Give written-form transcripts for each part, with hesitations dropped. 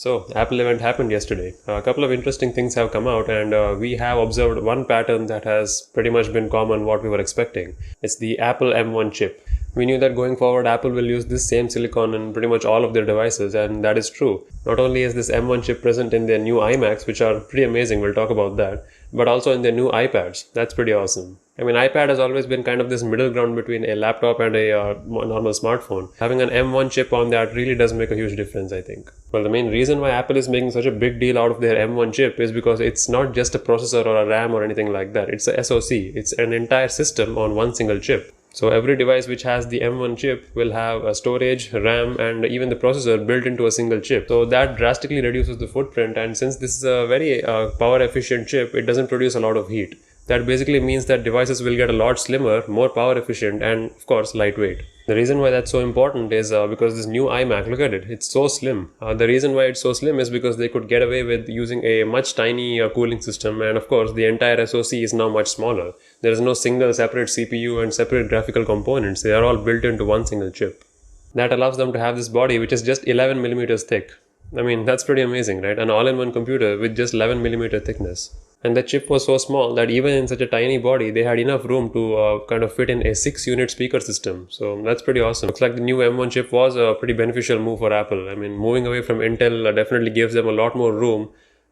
So, Apple event happened yesterday. A couple of interesting things have come out, and we have observed one pattern that has pretty much been common what we were expecting. It's the Apple M1 chip. We knew that going forward, Apple will use this same silicon in pretty much all of their devices, and that is true. Not only is this M1 chip present in their new iMacs, which are pretty amazing, we'll talk about that, but also in their new iPads. That's pretty awesome. I mean, iPad has always been kind of this middle ground between a laptop and a normal smartphone. Having an M1 chip on that really does make a huge difference, I think. Well, the main reason why Apple is making such a big deal out of their M1 chip is because it's not just a processor or a RAM or anything like that. It's a SoC. It's an entire system on one single chip. So every device which has the M1 chip will have a storage, RAM, and even the processor built into a single chip. So that drastically reduces the footprint, and since this is a very power efficient chip, it doesn't produce a lot of heat. That basically means that devices will get a lot slimmer, more power efficient, and of course lightweight. The reason why that's so important is because this new iMac, look at it, it's so slim. The reason why it's so slim is because they could get away with using a much tiny cooling system, and of course the entire SoC is now much smaller. There is no single separate CPU and separate graphical components. They are all built into one single chip. That allows them to have this body which is just 11 millimeters thick. I mean, that's pretty amazing, right? An all-in-one computer with just 11 millimeter thickness. And the chip was so small that even in such a tiny body, they had enough room to kind of fit in a 6-unit speaker system. So that's pretty awesome. Looks like the new M1 chip was a pretty beneficial move for Apple. I mean, moving away from Intel definitely gives them a lot more room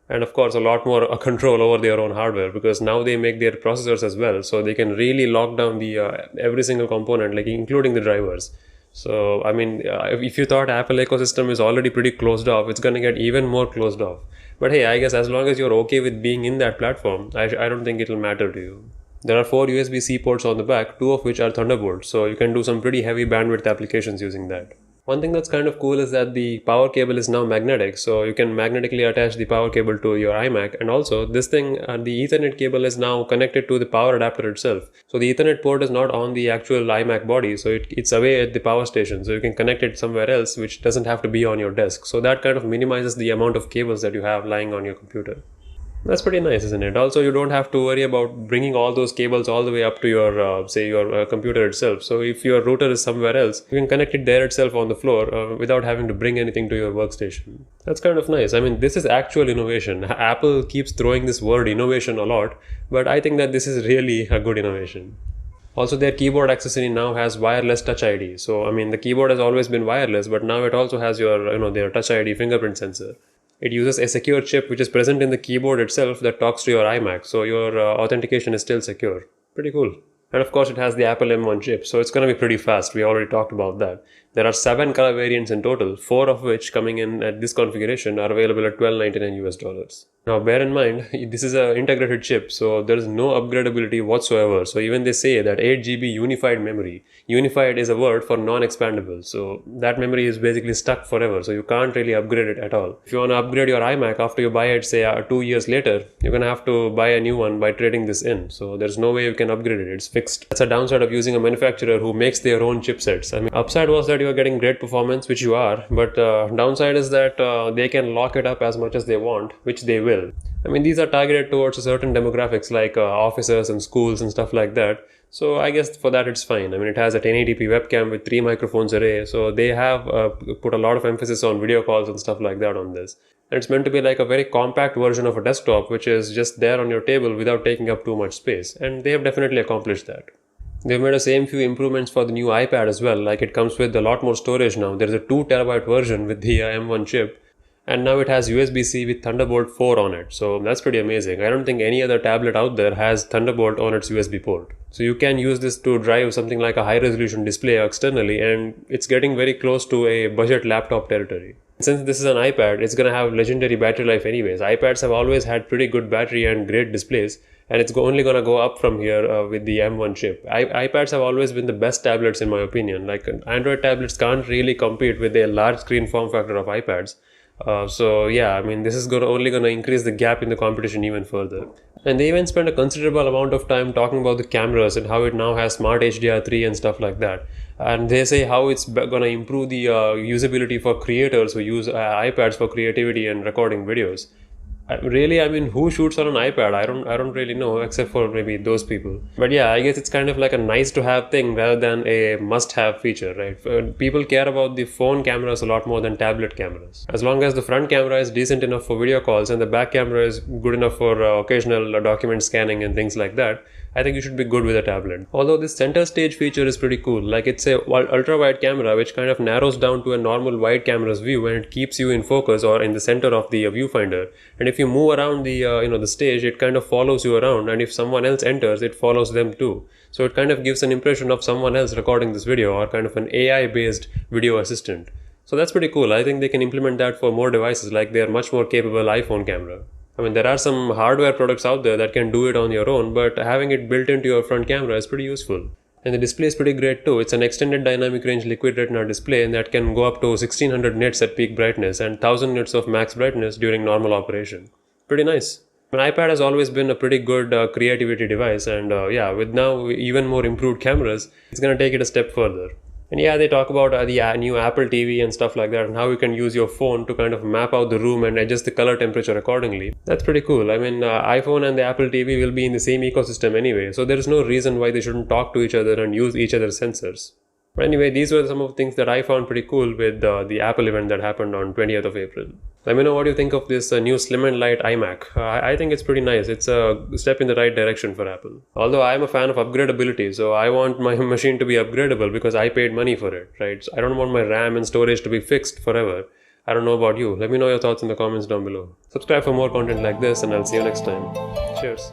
and of course a lot more control over their own hardware, because now they make their processors as well. So they can really lock down the every single component, like including the drivers. So, I mean, if you thought Apple ecosystem is already pretty closed off, it's going to get even more closed off. But hey, I guess as long as you're okay with being in that platform, I don't think it'll matter to you. There are 4 USB-C ports on the back, 2 of which are Thunderbolt, so you can do some pretty heavy bandwidth applications using that. One thing that's kind of cool is that the power cable is now magnetic, so you can magnetically attach the power cable to your iMac, and also this thing, the Ethernet cable is now connected to the power adapter itself. So the Ethernet port is not on the actual iMac body, so it's away at the power station, so you can connect it somewhere else which doesn't have to be on your desk. So that kind of minimizes the amount of cables that you have lying on your computer. That's pretty nice, isn't it? Also, you don't have to worry about bringing all those cables all the way up to your, say, your computer itself. So if your router is somewhere else, you can connect it there itself on the floor without having to bring anything to your workstation. That's kind of nice. I mean, this is actual innovation. Apple keeps throwing this word innovation a lot, but I think that this is really a good innovation. Also, their keyboard accessory now has wireless Touch ID. So, I mean, the keyboard has always been wireless, but now it also has your, their Touch ID fingerprint sensor. It uses a secure chip which is present in the keyboard itself that talks to your iMac, so your authentication is still secure. Pretty cool. And of course it has the Apple M1 chip, so it's going to be pretty fast. We already talked about that. There are 7 color variants in total, 4 of which coming in at this configuration are available at $12.99 US. Now bear in mind, this is an integrated chip, so there is no upgradability whatsoever. So even they say that 8 GB unified memory. Unified is a word for non-expandable, so that memory is basically stuck forever, so you can't really upgrade it at all. If you want to upgrade your iMac after you buy it, say 2 years later, you're going to have to buy a new one by trading this in. So there's no way you can upgrade it, it's fixed. That's a downside of using a manufacturer who makes their own chipsets. I mean, upside was that you're getting great performance, which you are, but downside is that they can lock it up as much as they want, which they will. I mean, these are targeted towards a certain demographics like officers and schools and stuff like that. So I guess for that it's fine. I mean, it has a 1080p webcam with 3 microphones array. So they have put a lot of emphasis on video calls and stuff like that on this. And it's meant to be like a very compact version of a desktop, which is just there on your table without taking up too much space. And they have definitely accomplished that. They've made the same few improvements for the new iPad as well. Like it comes with a lot more storage now. There's a 2TB version with the M1 chip. And now it has USB-C with Thunderbolt 4 on it. So that's pretty amazing. I don't think any other tablet out there has Thunderbolt on its USB port. So you can use this to drive something like a high-resolution display externally, and it's getting very close to a budget laptop territory. Since this is an iPad, it's going to have legendary battery life anyways. iPads have always had pretty good battery and great displays, and it's only going to go up from here with the M1 chip. iPads have always been the best tablets in my opinion. Like Android tablets can't really compete with a large screen form factor of iPads. So yeah, I mean, this is only going to increase the gap in the competition even further. And they even spent a considerable amount of time talking about the cameras and how it now has smart HDR3 and stuff like that. And they say how it's going to improve the usability for creators who use iPads for creativity and recording videos. Really, I mean, who shoots on an iPad? I don't really know, except for maybe those people. But yeah, I guess it's kind of like a nice to have thing rather than a must have feature, right? People care about the phone cameras a lot more than tablet cameras. As long as the front camera is decent enough for video calls and the back camera is good enough for occasional document scanning and things like that, I think you should be good with a tablet. Although this center stage feature is pretty cool. Like, it's a ultra wide camera which kind of narrows down to a normal wide camera's view, and it keeps you in focus or in the center of the viewfinder. And if you move around the the stage, it kind of follows you around, and if someone else enters, it follows them too. So it kind of gives an impression of someone else recording this video, or kind of an AI based video assistant. So that's pretty cool. I think they can implement that for more devices, like their much more capable iPhone camera. I mean, there are some hardware products out there that can do it on your own, but having it built into your front camera is pretty useful. And the display is pretty great too. It's an extended dynamic range liquid retina display, and that can go up to 1600 nits at peak brightness and 1000 nits of max brightness during normal operation. Pretty nice. An iPad has always been a pretty good creativity device, and yeah, with now even more improved cameras, it's gonna take it a step further. And yeah, they talk about the new Apple TV and stuff like that, and how you can use your phone to kind of map out the room and adjust the color temperature accordingly. That's pretty cool. I mean, iPhone and the Apple TV will be in the same ecosystem anyway, so there is no reason why they shouldn't talk to each other and use each other's sensors. But anyway, these were some of the things that I found pretty cool with the Apple event that happened on 20th of April. Let me know what you think of this new slim and light iMac. I think it's pretty nice. It's a step in the right direction for Apple. Although I'm a fan of upgradability, so I want my machine to be upgradable because I paid money for it, right? So I don't want my RAM and storage to be fixed forever. I don't know about you. Let me know your thoughts in the comments down below. Subscribe for more content like this, and I'll see you next time. Cheers.